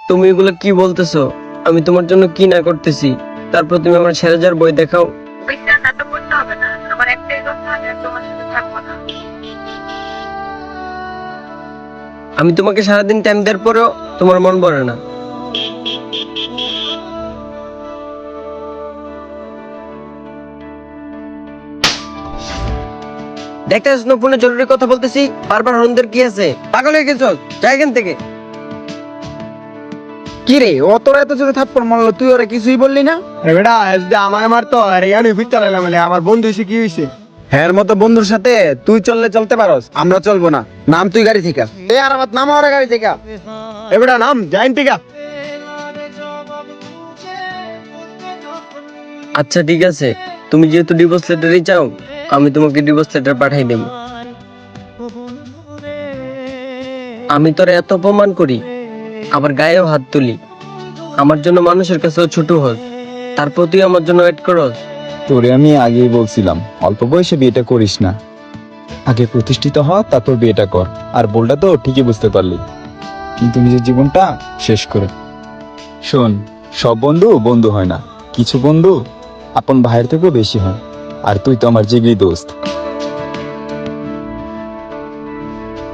তুমি এগুলো কি বলতেছো? আমি তোমার জন্য কি না করতেছি, তারপর তুমি আমার সেরা যার বই দেখাও। বিশ্বাস এত করতে হবে না, আমার একটাই কথা, আমি আর তোমার সাথে থাকবো না। আমি তোমাকে সারাদিন টাইম দেওয়ার পরেও তোমার মন ভরে না। দেখতে আসছো না ফোনে জরুরি কথা বলতেছি, বারবার হরনদের কি আছে? পাগল হয়ে গেছো? যাই এখান থেকে। কি রে, ও তোরা এত জোরে থাপ্পড় মারলো, তুই ওরা কিছুই বললি না? বেটা আমার মারতো আর ইয়ানি ফিরতে লাগলাম, আমার বন্ধু হয়েছে কি হয়েছে? হ্যার মতো বন্ধুর সাথে তুই চললে চলতে পারস, আমরা চলবো না। নাম তুই গাড়ি থেকে। এ আর আমার নাম ওরা গাড়ি থেকে। বেটা নাম জাইন টিকা। আচ্ছা ঠিক আছে, তুমি যেহেতু ডিভোর্স লেটারই চাও, আমি তোমাকে ডিভোর্স লেটার পাঠাই দেব। আমি তোর এত অপমান করি, আবার গায়েও হাত তুলি, আমার জন্য মানুষের কাছেও ছোট হস, তারপর তুই আমার জন্য ওয়েট করস। তোরে আমি আগেই বলছিলাম অল্প বয়সে বিয়েটা করিস না, আগে প্রতিষ্ঠিত হ, তারপর বিয়েটা কর। আর বলটা তো ঠিকই বুঝতে পারলি, কিন্তু নিজের জীবনটা শেষ করে। শোন, সব বন্ধু বন্ধু হয় না, কিছু বন্ধু আপন ভাইয়ের থেকেও বেশি হয়, আর তুই তো আমার জিগরি দোস্ত।